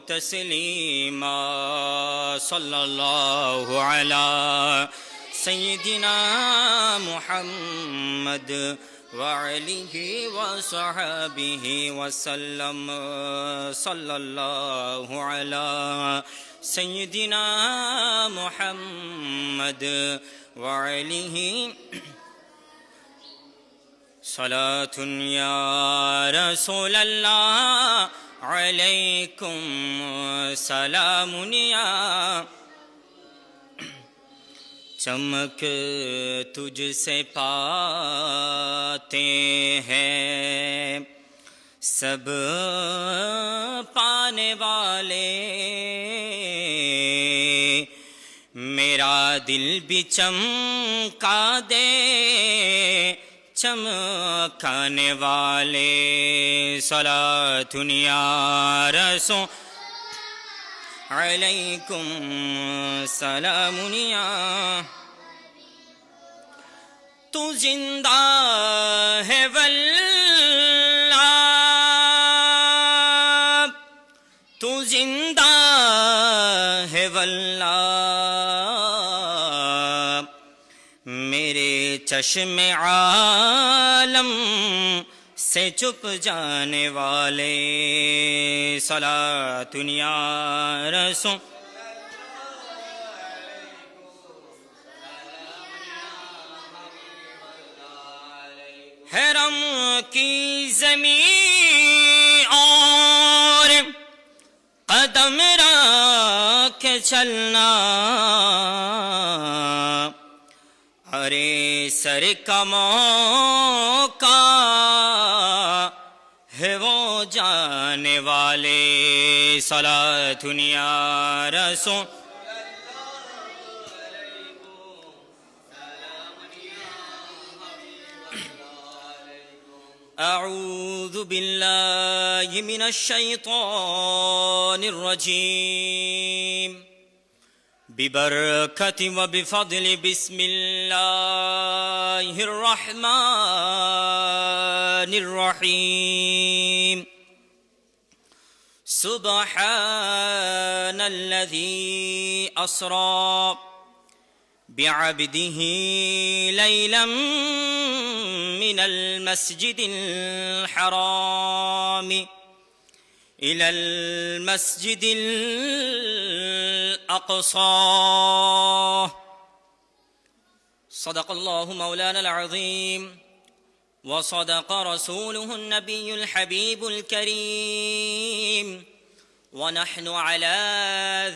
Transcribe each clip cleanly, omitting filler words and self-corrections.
तस्लीमा सल्लल्लाहु अला सय्यिदिना मुहम्मद व आलिहि व सहबिहि वसल्लम सल्लल्लाहु अला सय्यिदिना मुहम्मद व आलिहि सलातुन या रसूलल्लाह अलैकुम सलामुन या चमक तुझसे पाते हैं सब पाने वाले, मेरा दिल भी चमका दे चमकाने वाले। सलातुन या रसूल अलैकुम सलामुन या। तू जिंदा है वल्लाह, तू जिंदा है वल्लाह, मेरे चश्मे आलम से चुप जाने वाले। सलातुन या रसूल हरम की ज़मीं और कदम रख चलना, अरे सर का मौका है वो जाने वाले। सलातुन या रसूल अऊज़ु बिल्लाहि मिनश शैतानिर रजीम बिबरकति व बिफज़लि बिस्मिल्लाहिर रहमानिर रहीम। सुब्हानल्लज़ी अस्रा बिअब्दिही लैलन मिनल मस्जिदिल हराम इलल मस्जिदिल अक़सा। सदक़ल्लाहु मौलाना अज़ीम व सदक़ रसूलुहु नबियुल हबीबुल करीम व नहनु अला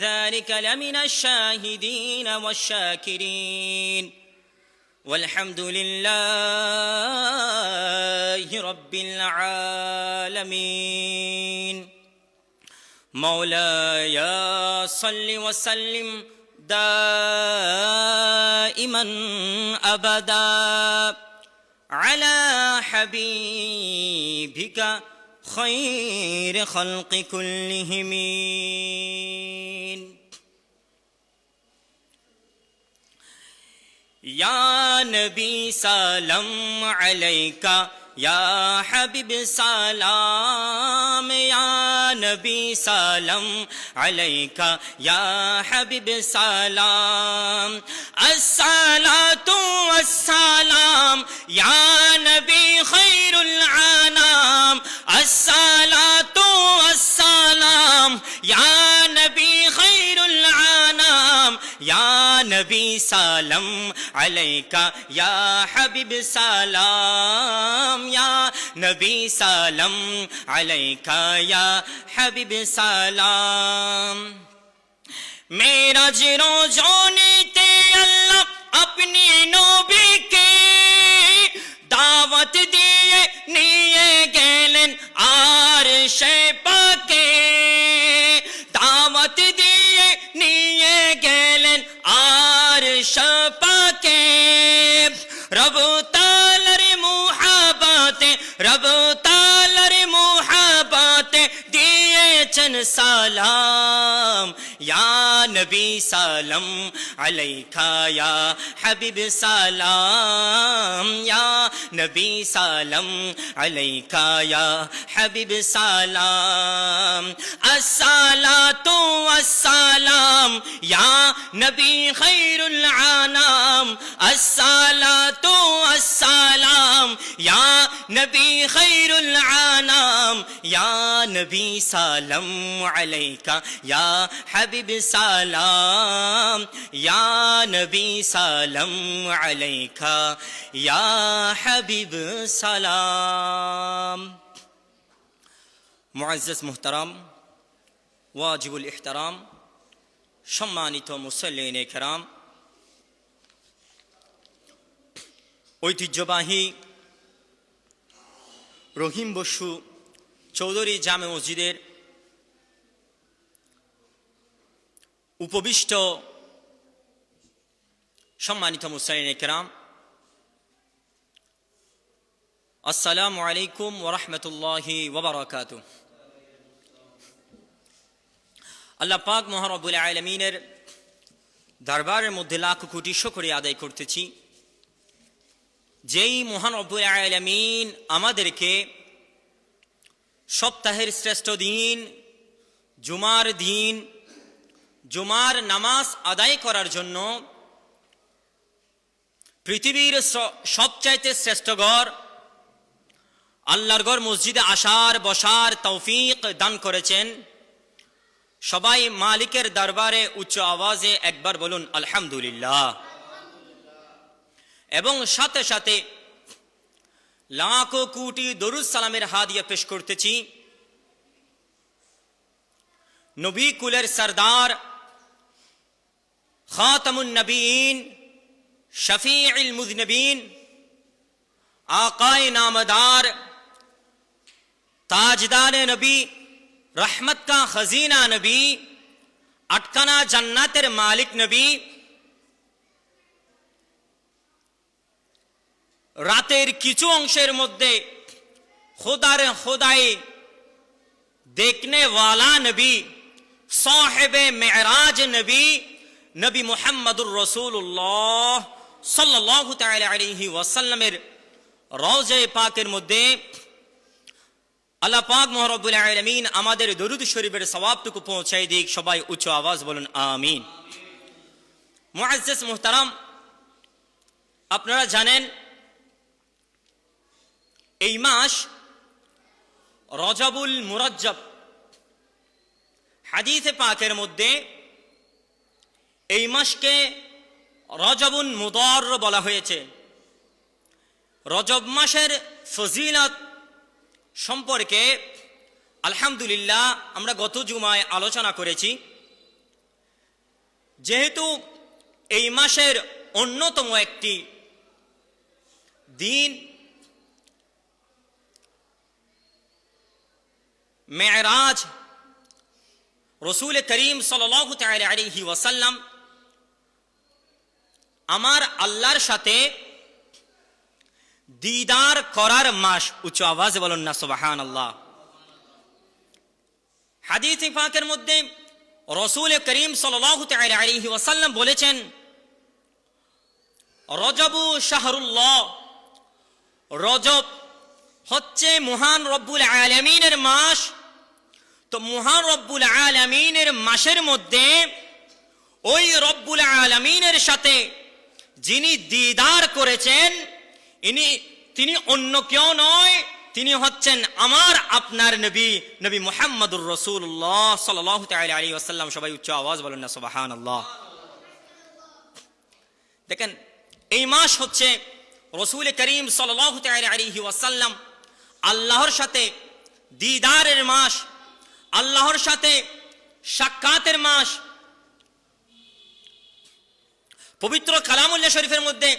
ज़ालिका लमिनश शाहिदीन वश्शाकिरीन वल्हम्दुलिल्लाहि रब्बिल आलमीन। मौलाया सल्लि व सल्लिम दाइमन अबदा अला हबीबिका खैर खल्क़ि कुल्लिहिम। या नबी सलाम अलैका या हबीब सलाम, या नबी सलाम अलैका या हबीब सलाम। अस्सलातु वस्सलाम या नबी खैरुल अनाम, अस्सलातु वस्सलाम या नबी खैरुल अनाम। या नबी सलाम अलैका या हबीब सलाम, या नबी सलाम अलैका या हबीब सलाम। मेरा रोज़ों ते अल्लाह अपनी नबी की दावत दिए निये गेलन आरशे पाके, दावत दिए निये गेलन आरश पाके। रब ताला रे मुहब्बत, रब ताला रे मुहब्बत दिए चन সালাম ইয়া নবী সালাম আলাইকা ইয়া হাবিব সালাম ইয়া নবী সালাম আলাইকা ইয়া হাবিব সালাম আসসালাতু ওয়াসসালাম ইয়া নবী খায়রুল আনাম আসসালাতু ওয়াসসালাম ইয়া নবী খায়রুল আনাম ইয়া নবী সালাম আলাইকা ইয়া হাবিব সালাম ইয়া নবী সালাম আলাইকা ইয়া হাবিব সালাম। মুআজ্জাজ মুহতারাম ওয়াজিবুল ইহতারাম, সম্মানিত মুসল্লিনে কেরাম, ঐতিহ্যবাহী রহিম বসু চৌধুরী জামে মসজিদের উপবিষ্ট সম্মানিত মুসল্লিনে কেরাম, আসসালামু আলাইকুম ওয়া রাহমাতুল্লাহি ওয়া বারাকাতুহু। আল্লাহ পাক মহান রব্বুল আলামিনের দরবারের মধ্যে লাখ কোটি শুকরিয়া আদায় করতেছি, যেই মহান রব্বুল আলামিন আমাদেরকে সপ্তাহের শ্রেষ্ঠ দিন জুমার নামাজ আদায় করার জন্য পৃথিবীর সবচাইতে শ্রেষ্ঠ ঘর আল্লাহর ঘর মসজিদে আসার বসার তৌফিক দান করেছেন। সবাই মালিকের দরবারে উচ্চ আওয়াজে একবার বলুন আলহামদুলিল্লাহ। এবং সাথে সাথে লাখো কোটি দরুদ সালামের হাদিয়া পেশ করতেছি নবী কুলের সরদার, খাতামুন নবীন, শফিউল মুযনিবিন, आकाए नामदार, ताजदार नबी, रहमत का खजीना नबी, अटकाना जन्नतेर मालिक नबी, रातेर किछु अंशेर मध्य खुदार खुदाई देखने वाला नबी, साहिबे मेराज नबी, नबी मुहम्मदुर रसूलुल्लाह सल्लल्लाहु ताआला अलैहि वसल्लमेर রওজে পাকের মধ্যে আল্লাহ পাক মহান রব্বুল আলামিন আমাদের দরুদ শরীফের সওয়াবটুকু পৌঁছায় দিক। সবাই উচ্চ আওয়াজ বলুন আমিন। মুআজ্জাজ মুহতারাম, আপনারা জানেন এই মাস রজবুল মুরজ্জব, হাদিসে পাকের মধ্যে এই মাসকে রজবুন মুদার বলা হয়েছে। রজব মাসের ফজিলত সম্পর্কে আলহামদুলিল্লাহ আমরা গত জুমায় আলোচনা করেছি। যেহেতু এই মাসের অন্যতম একটি দিন মেরাজ, রসুল করিম সাল্লাল্লাহু তাআলা আলাইহি ওয়াসাল্লাম আমার আল্লাহর সাথে দিদার করার মাস। উচ্চ আওয়াজে বলুন না সুবহানাল্লাহ। হাদিস পাকের মধ্যে রাসূল করিম সাল্লাল্লাহু তাআলা আলাইহি ওয়াসাল্লাম বলেছেন, রজবু শাহরুল্লাহ, রজব হচ্ছে মহান রব্বুল আলামিনের মাস। তো মহান রব্বুল আলামিনের মাসের মধ্যে ওই রব্বুল আলামিনের সাথে যিনি দিদার করেছেন তিনি অন্য কেউ নয়, তিনি হচ্ছেন আমার আপনার নবী, নবী মুহাম্মদুর রাসূলুল্লাহ সাল্লাল্লাহু তাআলা আলাইহি ওয়াসাল্লাম। সবাই উচ্চ আওয়াজ বলুন না সুবহানাল্লাহ। দেখেন, এই মাস হচ্ছে রাসূল করিম সাল্লাল্লাহু তাআলা আলাইহি ওয়াসাল্লাম আল্লাহর সাথে দিদারের মাস, আল্লাহর সাথে সাক্ষাতের মাস। পবিত্র কালামুল্লাহ শরীফের মধ্যে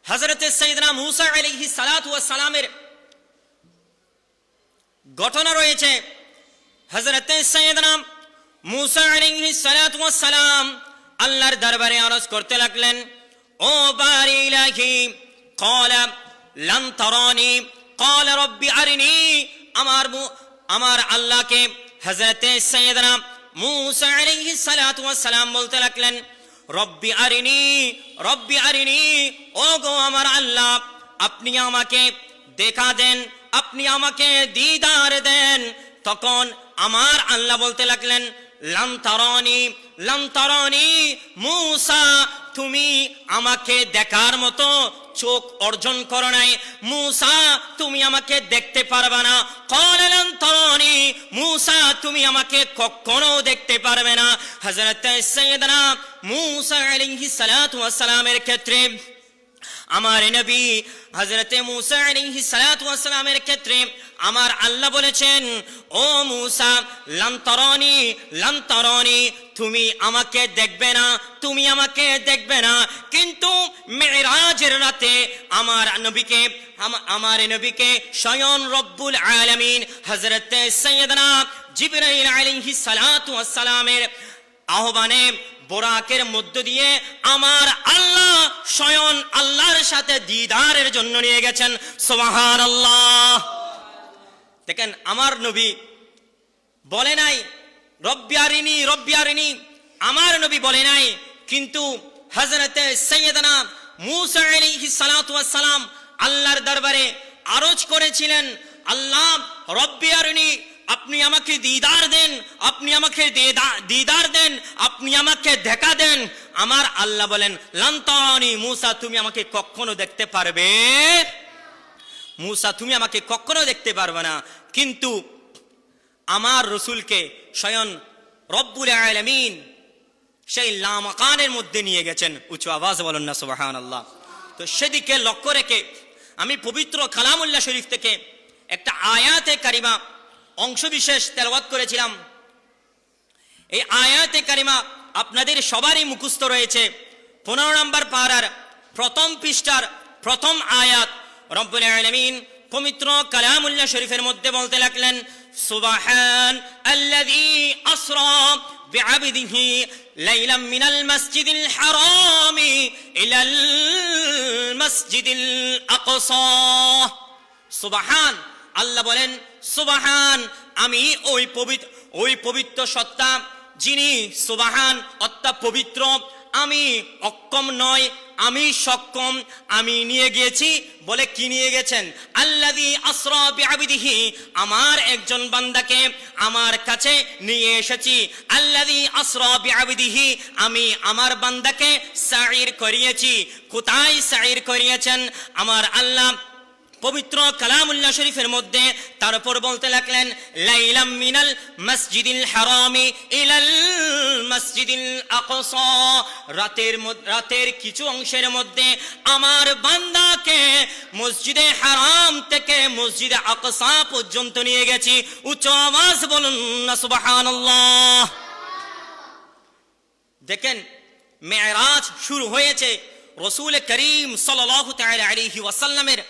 হযরত সাইয়েদনা মুসা আলাইহিস সালাতু ওয়াস সালামের ঘটনা রয়েছে। হযরত সাইয়েদনা মুসা আলাইহিস সালাতু ওয়াস সালাম আল্লাহর দরবারে আরজ করতে লাগলেন, ও বারি ইলাহি, ক্বালা লান তারানি, ক্বালা রাব্বি আরিনি। আমার আল্লাহকে হযরতে সাইয়েদনা মূসা আলাইহিস সালাতু ওয়াস সালাম বলতে লাগলেন, রব্বি আরিনি, ও গো আমার আল্লাহ, আপনি আমাকে দেখা দেন, আপনি আমাকে দিদার দেন। তখন আমার আল্লাহ বলতে লাগলেন, লাম তারানি মূসা, তুমি আমাকে দেখার মতো চোখ অর্জন করো নাই, মূসা তুমি আমাকে দেখতে পারবে না। ক্বালা লান তারানি, মূসা তুমি আমাকে কখনো দেখতে পারবে না। হযরত সাইয়েদনা মূসা আলাইহিস সালাতু ওয়াস সালামের ক্ষেত্রে আমার নবী হযরতে মূসা আলাইহিস সালাতু ওয়াস সালামের ক্ষেত্রে আমার আল্লাহ বলেছেন, ও মূসা, লান তারানি, তুমি আমাকে দেখবে না, তুমি আমাকে দেখবে না। কিন্তু মিরাজের রাতে আমার নবীকে স্বয়ং রব্বুল আলামিন হযরতে সাইয়েদনা জিবরাইল আলাইহিস সালাতু ওয়াস সালামের আহ্বানে বোরাকের মধ্য দিয়ে আমার আল্লাহ স্বয়ং আল্লাহর সাথে দিদারের জন্য নিয়ে গেছেন। সুবহানাল্লাহ। দেখেন, আমার নবী বলে নাই রব্বি আরিনি, আমার নবী বলে নাই, কিন্তু হযরতে সাইয়েদনা মূসা আলাইহিস সালাতু ওয়াস সালাম আল্লাহর দরবারে আরজ করেছিলেন, আল্লাহ রব্বি আরিনি, আপনি আমাকে দিদার দেন, আপনি আমাকে দিদার দেন, আপনি আমাকে দেখা দেন। আমার আল্লাহ বলেন, লান তারানি, মূসা তুমি আমাকে কখনো দেখতে পারবে, মূসা তুমি আমাকে কখনো দেখতে পারবে না। কিন্তু আমার রসুলকে স্বয়ং রব্বুল আলামিন সেই লামাকানের মধ্যে নিয়ে গেছেন। উচ্চ আওয়াজ বলেন না সুবহানাল্লাহ। তো সেদিকে লক্ষ্য রেখে আমি পবিত্র কালামুল্লাহ শরীফ থেকে একটা আয়াতে কারিমা অংশ বিশেষ তেলাওয়াত করেছিলাম। এই আয়াতে কারিমা আপনাদের সবারই মুখস্থ রয়েছে। 15 নম্বর পারার প্রথম পৃষ্ঠার প্রথম আয়াত রব্বুল আলামিন পবিত্র কালামুল্লাহ শরীফের মধ্যে বলতে লাগলেন, সুবহান আল্লাযী আসরা বিআবদিহি লাইলাম মিনাল মাসজিদিল হারামি ইলাল মাসজিদিল আকসা। সুবহান, আল্লাহ বলেন, সুবহান, আমি ওই পবিত্র সত্তা যিনি সুবহান অর্থাৎ পবিত্র, আমি অক্ষম নয়, আমি সক্ষম, আমি নিয়ে গিয়েছি। বলে কি নিয়ে গেছেন? আল্লাযী আসরা বিআবদিহি, আমার একজন বান্দাকে আমার কাছে নিয়ে এসেছি। আল্লাযী আসরা বিআবদিহি, আমি আমার বান্দাকে সাইর করিয়েছি। কোথায় সাইর করিয়েছেন আমার আল্লাহ? পবিত্র কালামুল্লাহ শরীফের মধ্যে। তারপর বলতে লাগলেন, লাইলাম মিনাল মসজিদিল হারামি ইলাল মসজিদিল আকসা, রাতের কিছু অংশের মধ্যে আমার বান্দাকে মসজিদে হারাম থেকে মসজিদে আকসা পর্যন্ত নিয়ে গেছি। উচ্চ আওয়াজ বলুন না সুবহানাল্লাহ। দেখেন, মেরাজ শুরু হয়েছে রাসূল করিম সাল্লাল্লাহু তাআলা আলাইহি ওয়াসাল্লামের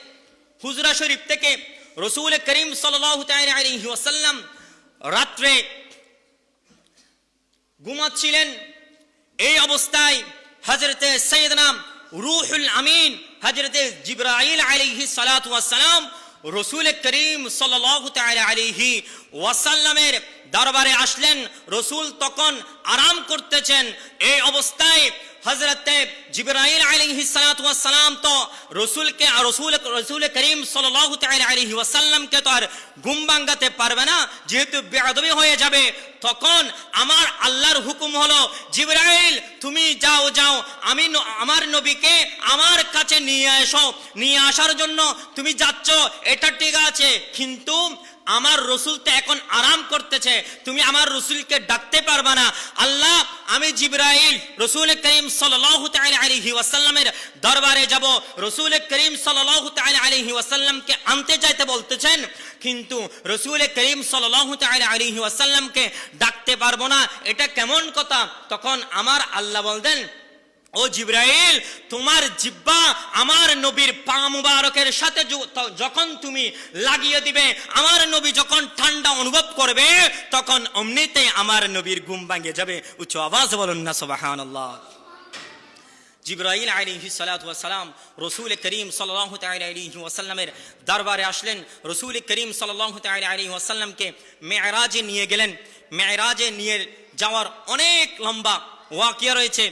হুজরা শরীফ থেকে। রাসূল করিম সাল্লাল্লাহু তাআলা আলাইহি ওয়াসাল্লাম রাত্রে ঘুমাচ্ছিলেন। এই অবস্থায় হযরতে সাইয়েদনা রূহুল আমিন হযরতে জিবরাইল আলাইহিস সালাতু ওয়াস সালাম রাসূল করিম সাল্লাল্লাহু তাআলা আলাইহি ওয়াসাল্লামের দরবারে আসলেন। রাসূল তখন আরাম করতেছেন। এই অবস্থায় হযরতে জিবরাইল আলাইহিস সালাতু ওয়াস সালাম তো রাসূল করিম সাল্লাল্লাহু তাআলা আলাইহি ওয়াসাল্লামকে তো আর ঘুম ভাঙাতে পারবে না, যেহেতু বেয়াদবি হয়ে যাবে। তখন আমার আল্লাহর হুকুম হলো, জিবরাইল তুমি যাও, আমি আমার নবীকে আমার কাছে নিয়ে এসো। নিয়ে আসার জন্য তুমি যাচ্ছ, এটা ঠিক আছে, কিন্তু আমার রসুল তো এখন আরাম করতেছে, তুমি আমার রসুলকে ডাকতে পারবে না। আল্লাহ, আমি জিবরাইল রাসূল করিম সাল্লাল্লাহু তাআলা আলাইহি ওয়াসাল্লামের দরবারে যাব। রাসূল করিম সাল্লাল্লাহু তাআলা আলাইহি ওয়াসাল্লামকে আনতে যাইতে বলতেছেন, কিন্তু রাসূল করিম সাল্লাল্লাহু তাআলা আলাইহি ওয়াসাল্লামকে ডাকতে পারবো না, এটা কেমন কথা? তখন আমার আল্লাহ বলতেন, ও জিবরাইল, তোমার জিহ্বা আমার নবীর পা মুবারকের সাথে যখন তুমি লাগিয়ে দিবে, আমার নবী যখন ঠান্ডা অনুভব করবে, তখন অমনিতে আমার নবীর ঘুম ভাঙে যাবে। উচ্চ আওয়াজ বলুন না সুবহানাল্লাহ। জিবরাইল আলাইহিস সালাতু ওয়াস সালাম রাসূল করিম সাল্লাল্লাহু তাআলা আলাইহি ওয়াসাল্লামের দরবারে আসলেন। রাসূল করিম সাল্লাল্লাহু তাআলা আলাইহি ওয়াসাল্লামকে মেরাজে নিয়ে গেলেন। মেরাজে নিয়ে যাওয়ার অনেক লম্বা ওয়াকিয়া রয়েছে।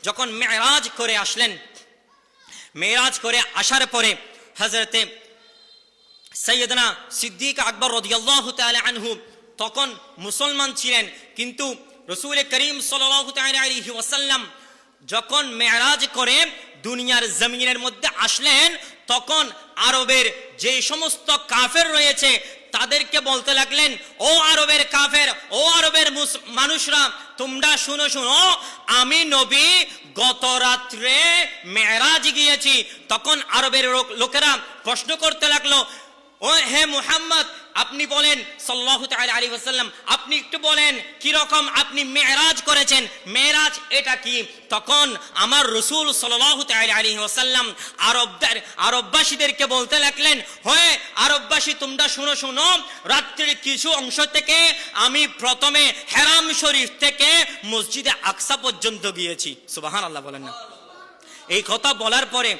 যখন মেরাজ করে আসলেন, মেরাজ করে আসার পরে হযরতে সৈয়দনা সিদ্দিক আকবর রাদিয়াল্লাহু তাআলা আনহু তখন মুসলমান ছিলেন, কিন্তু রাসূল করিম সাল্লাল্লাহু তাআলা আলাইহি ওয়াসাল্লাম যখন মেরাজ করে দুনিয়ার জমিনের মধ্যে আসলেন, তখন আরবের যে সমস্ত কাফের রয়েছে তাদেরকে বলতে লাগলেন, ও আরবের কাফের, ও আরবের মানুষরা, তোমরা শুনো শুনো, আমি নবী গত রাত্রে মেরাজ গিয়েছি। তখন আরবের লোকেরা প্রশ্ন করতে লাগলো, ও হে মুহাম্মদ, আপনি বলেন সাল্লাল্লাহু তাআলা আলাইহি ওয়াসাল্লাম, আপনি একটু বলেন কি রকম আপনি মেরাজ করেছেন, মেরাজ এটা কি? তখন আমার রাসূল সাল্লাল্লাহু তাআলা আলাইহি ওয়াসাল্লাম আরববাসীদেরকে বলতে লাগলেন, হয় আরববাসী তোমরা শুনো শুনো, রাত্রির কিছু অংশ থেকে আমি প্রথমে হেরাম শরীফ থেকে মসজিদে আকসা পর্যন্ত গিয়েছি। সুবহানাল্লাহ বলেন না। এই কথা বলার পরে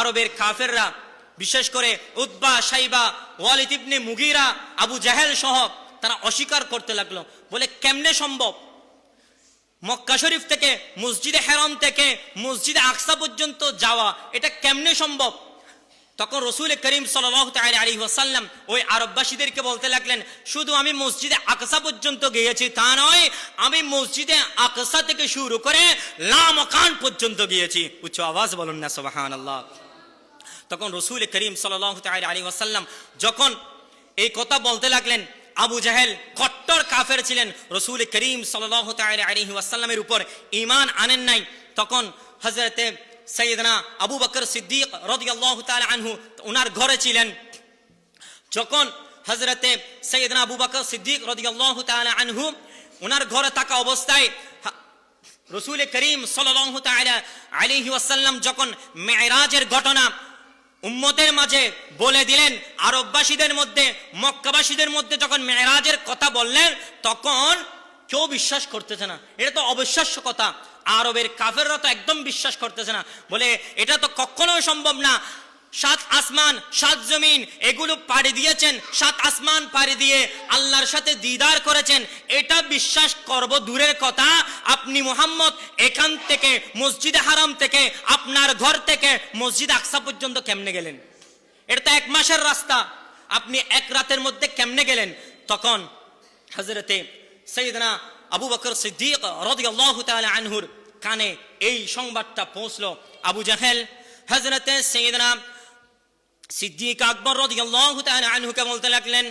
আরবের কাফেররা, বিশেষ করে উতবা, শাইবা, ওয়ালিদ ইবনে মুগীরা, আবু জাহেল সহ তারা অস্বীকার করতে লাগলো, বলে কেমনে সম্ভব মক্কা শরীফ থেকে মসজিদে হেরাম থেকে মসজিদে আকসা পর্যন্ত যাওয়া, এটা কেমনে সম্ভব? তখন রাসূল করিম সাল্লাল্লাহু তাআলা আলাইহি ওয়াসাল্লাম ওই আরববাসীদেরকে বলতে লাগলেন, শুধু আমি মসজিদে আকসা পর্যন্ত গিয়েছি তা নয়, আমি মসজিদে আকসা থেকে শুরু করে লামাকান পর্যন্ত গিয়েছি। উচ্চ আওয়াজ বলুন না সুবহানাল্লাহ। তখন রাসূল করিম সাল্লাল্লাহু তাআলা আলাইহি ওয়াসাল্লাম যখন এই কথা বলতে লাগলেন, আবু জাহেল কট্টর কাফের ছিলেন, রাসূল করিম সাল্লাল্লাহু তাআলা আলাইহি ওয়াসাল্লামের উপর ঈমান আনেন নাই। তখন হযরতে সাইয়েদনা আবু বকর সিদ্দিক রাদিয়াল্লাহু তাআলা আনহু ওনার ঘরে ছিলেন। যখন হযরতে সাইয়েদনা আবু বকর সিদ্দিক রাদিয়াল্লাহু তাআলা আনহু ওনার ঘরে থাকা অবস্থায় রাসূল করিম সাল্লাল্লাহু তাআলা আলাইহি ওয়াসাল্লাম যখন মেরাজের ঘটনা উম্মতের মাঝে বলে দিলেন, আরববাসীদের মধ্যে, মক্কাবাসীদের মধ্যে যখন মেরাজের কথা বললেন, তখন কেউ বিশ্বাস করতেছে না, এটা তো অবিশ্বাস্য কথা। আরবের কাফেররা তো একদম বিশ্বাস করতেছে না, বলে এটা তো কখনোই সম্ভব না। 7 আসমান 7 জমিন এগুলো পাড়ি দিয়েছেন, 7 আসমান পাড়ি দিয়ে আল্লাহর সাথে দিদার করেছেন, এটা বিশ্বাস করব দূরের কথা, আপনি মুহাম্মদ এখান থেকে মসজিদে হারাম থেকে আপনার ঘর থেকে মসজিদ আকসা পর্যন্ত কেমনে গেলেন? এটা তো 1 মাসের রাস্তা, আপনি 1 রাতের মধ্যে কেমনে গেলেন? তখন হযরতে সাইয়েদনা আবু বকর সিদ্দিক রাদিয়াল্লাহু তাআলা আনহুর কানে এই সংবাদটা পৌঁছলো। আবু জাহেল হযরতে সাইয়েদনা সিদ্দিক আকবর রাদিয়াল্লাহু তাআলা আনহুকে বলতে লাগলেন,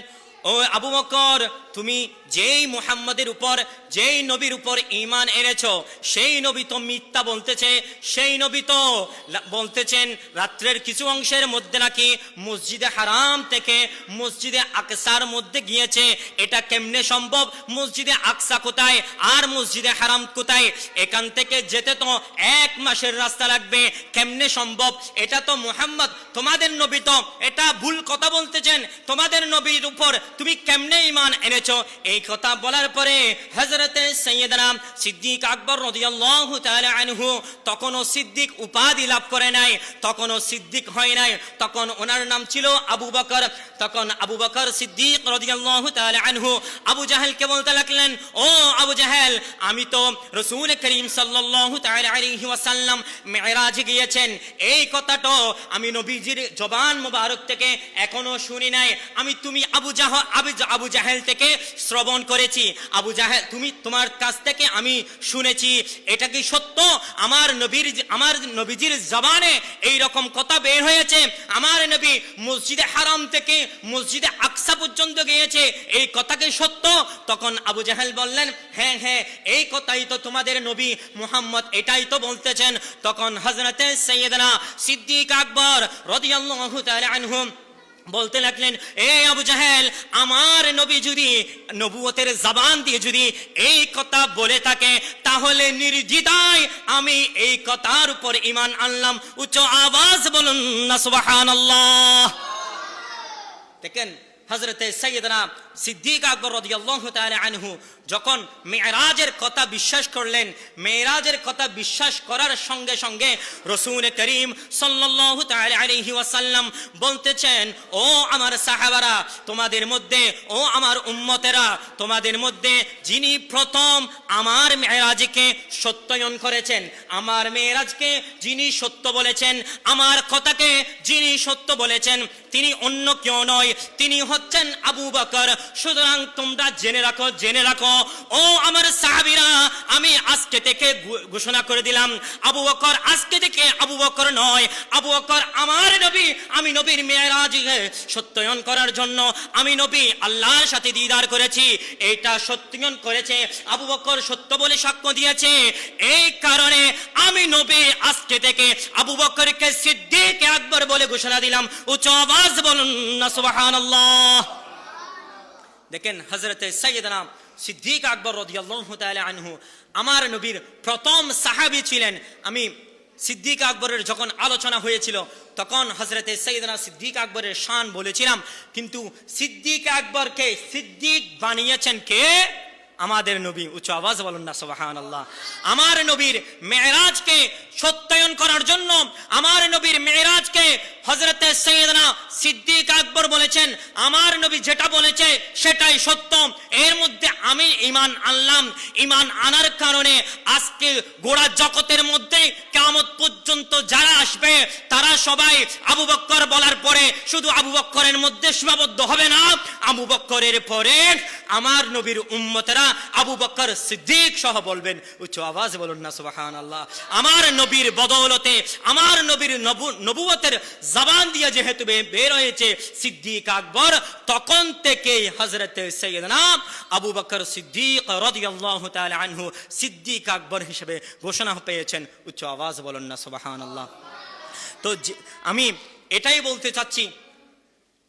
ও আবু বকর, তুমি যেই মুহাম্মাদের উপর, যেই নবীর উপর ঈমান এনেছো, সেই নবী তো মিথ্যা বলতেছে। সেই নবী তো বলতেছেন রাত্রের কিছু অংশের মধ্যে নাকি মসজিদে হারাম থেকে মসজিদে আকসার মধ্যে গিয়েছে। এটা কেমনে সম্ভব? মসজিদে আকসা কোথায় আর মসজিদে হারাম কোথায়? এখান থেকে যেতে তো 1 মাসের রাস্তা লাগবে, কেমনে সম্ভব? এটা তো মুহাম্মদ তোমাদের নবী, তো এটা ভুল কথা বলতেছেন, তোমাদের নবীর উপর তুমি কেমনে ঈমান এনেছো? এই কথা বলার পরে হযরতে সাইয়েদনা সিদ্দিক আকবর রাদিয়াল্লাহু তাআলা আনহু তখনও সিদ্দিক উপাধি লাভ করে নাই, তখনও সিদ্দিক হয় নাই, তখন ওনার নাম ছিল আবু বকর। তখন আবু বকর সিদ্দিক রাদিয়াল্লাহু তাআলা আনহু আবু জাহেলকে বলতে লাগলেন, ও আবু জাহেল, আমি তো রাসূল করিম সাল্লাল্লাহু তাআলা আলাইহি ওয়াসাল্লাম মেরাজে গিয়েছেন, এই কথাটা আমি নবীজির জবান মোবারক থেকে এখনো শুনি নাই, তুমি আবু জাহেল থেকে শ্রবণ করেছি। আবু জাহেল, তোমার কাছ থেকে আমি শুনেছি, এটা কি সত্য? আমার নবীজির জবানে এই রকম কথা বের হয়েছে, আমার নবী মসজিদে হারাম থেকে মসজিদে আকসা পর্যন্ত গিয়েছে, এই কথা কি সত্য? তখন আবু জাহেল বললেন, হ্যাঁ হ্যাঁ, এই কথাই তো তোমাদের নবী মুহাম্মদ এটাই তো বলতেছেন। তখন হযরতে সাইয়েদনা সিদ্দিক আকবর রাদিয়াল্লাহু তাআলা আনহু বলতে লাগলেন, এ আবু জাহেল, আমার নবী যদি নবুয়তের জবান দিয়ে যদি এই কথা বলে থাকে, তাহলে নির্দ্বিধায় আমি এই কথার উপর ঈমান আনলাম। উচ্চ আওয়াজ বলুন না সুবহানাল্লাহ। দেখেন হযরতে সাইয়েদনা সিদ্দিক আকবর রাদিয়াল্লাহু তাআলা আনহু যখন মেরাজের কথা বিশ্বাস করলেন, মেরাজের কথা বিশ্বাস করার সঙ্গে সঙ্গে রাসূল করিম সাল্লাল্লাহু তাআলা আলাইহি ওয়াসাল্লাম বলতেছেন, ও আমার সাহাবারা, তোমাদের মধ্যে, ও আমার উম্মতেরা, তোমাদের মধ্যে যিনি প্রথম আমার মেরাজকে সত্যায়ন করেছেন, আমার মেরাজকে যিনি সত্য বলেছেন, আমার কথাকে যিনি সত্য বলেছেন, তিনি অন্য কেউ নয়, তিনি হচ্ছেন আবু বকর। সুতরাং তোমরা জেনে রাখো ও আমার সাহাবীরা, আমি আজকে থেকে ঘোষণা করে দিলাম, আবু বকর আজকে থেকে আবু বকর নয়, আবু বকর আমার নবী। আমি নবীর মেরাজকে সত্যায়ন করার জন্য আমি নবী আল্লাহর সাথে দিদার করেছি, এটা সত্যায়ন করেছে আবু বকর, সত্য বলে সাক্ষ্য দিয়েছে। এই কারণে আমি নবী আজকে থেকে আবু বকরকে সিদ্দিক আকবর বলে ঘোষণা দিলাম। উচ্চ আওয়াজ বলুন না সুবহানাল্লাহ। দেখেন হযরত সাইয়েদনা সিদ্দিক আকবর রাদিয়াল্লাহু তাআলা আনহু আমার নবীর প্রথম সাহাবী ছিলেন। আমি সিদ্দিক আকবরের যখন আলোচনা হয়েছিল তখন হযরত সাইয়েদনা সিদ্দিক আকবরের শান বলেছিলাম, কিন্তু সিদ্দিক আকবরকে সিদ্দিক বানিয়েছেন কে? আমাদের নবী। উচ্চ আওয়াজ বলুন না সুবহানাল্লাহ। আমার নবীর মেরাজকে সত্যায়ন করার জন্য আমার নবীর মেরাজকে হযরত সাইয়েদনা সিদ্দিক আকবর বলেছেন, আমার নবী যেটা বলেছে সেটাই সত্য, এর মধ্যে আমি ঈমান আনলাম। ঈমান আনার কারণে আজকে গোটা জগতের মধ্যে কিয়ামত পর্যন্ত যারা আসবে তারা সবাই আবু বকর বলার পরে শুধু আবু বকরের মধ্যে সীমাবদ্ধ হবে না, আবু বকরের পরে আমার নবীর উম্মতেরা আবু বকর সিদ্দিক সহ বলবেন। উচ্চ আওয়াজ বলুন না সুবহানাল্লাহ। আমার নবীর বদৌলতে, আমার নবীর নবুয়তের জবান দিয়ে যেহেতু বের হয়েছে সিদ্দিক আকবর, তখন থেকে হযরত সাইয়েদনা আবু বকর সিদ্দিক রাদিয়াল্লাহু তাআলা আনহু সিদ্দিক আকবর হিসেবে ঘোষণা পেয়েছেন। উচ্চ আওয়াজ বলুন না সুবহানাল্লাহ। তো আমি এটাই বলতে চাচ্ছি,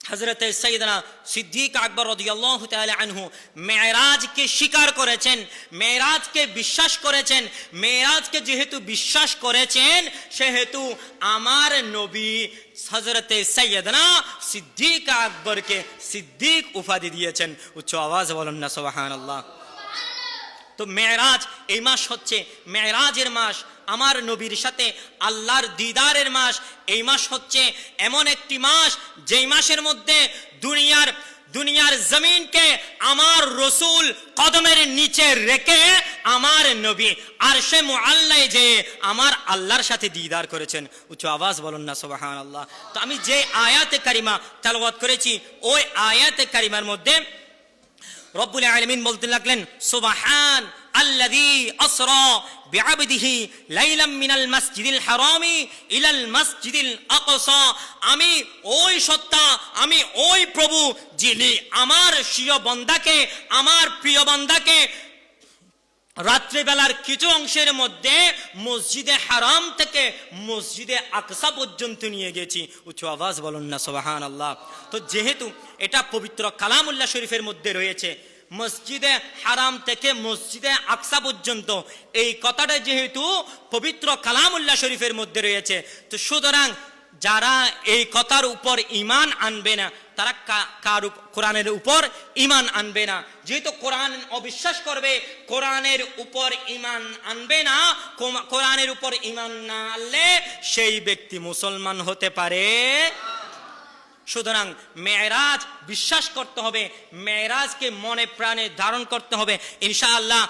হযরত সাইয়েদনা সিদ্দিক আকবর রাদিয়াল্লাহু তাআলা আনহু মেরাজকে স্বীকার করেছেন, মেরাজকে বিশ্বাস করেছেন। মেরাজকে যেহেতু বিশ্বাস করেছেন সেহেতু আমার নবী হযরত সাইয়েদনা সিদ্দিক আকবরকে সিদ্দিক উপাধি দিয়েছেন। উচ্চ আওয়াজ বলুন না সুবহানাল্লাহ। তো মেরাজ, এই মাস হচ্ছে মেরাজের মাস, আমার নবীর সাথে আল্লাহর দিদারের মাস। এই মাস হচ্ছে এমন একটি মাস যেই মাসের মধ্যে দুনিয়ার জমিনকে আমার রসুল কদমের নিচে রেখে আমার নবী আরশে মুআল্লায় যে আমার আল্লাহর সাথে দিদার করেছেন। উচ্চ আওয়াজ বলুন না সুবহানাল্লাহ। তো আমি যে আয়াতে কারিমা তেলাওয়াত করেছি ওই আয়াতে কারিমার মধ্যে রব্বুল আলামিন বলতে লাগলেন, সুবহান আল্লাযী আসরা বিআবদিহি লাইলাম মিনাল মাসজিদিল হারামি ইলাল মাসজিদিল আকসা। আমি ওই সত্তা, আমি ওই প্রভু যিনি আমার প্রিয় বান্দাকে রাত্রিবেলার কিছু অংশের মধ্যে মসজিদে হারাম থেকে মসজিদে আকসা পর্যন্ত নিয়ে গেছি। উচ্চ আওয়াজ বলুন না সুবহানাল্লাহ। তো যেহেতু এটা পবিত্র কালামুল্লাহ শরীফের মধ্যে রয়েছে, মসজিদে হারাম থেকে মসজিদে আকসা পর্যন্ত, এই কথাটা যেহেতু পবিত্র কালামুল্লাহ শরীফের মধ্যে রয়েছে, তো সুতরাং যারা এই কথার উপর ঈমান আনবে না তারা কোরআনের উপর ঈমান আনবে না। যেহেতু কোরআন অবিশ্বাস করবে, কোরআনের উপর ঈমান আনবে না, কোরআনের উপর ঈমান না আনলে সেই ব্যক্তি মুসলমান হতে পারে। সুতরাং মেরাজ বিশ্বাস করতে হবে, মেরাজকে মনে প্রাণে ধারণ করতে হবে ইনশাআল্লাহ।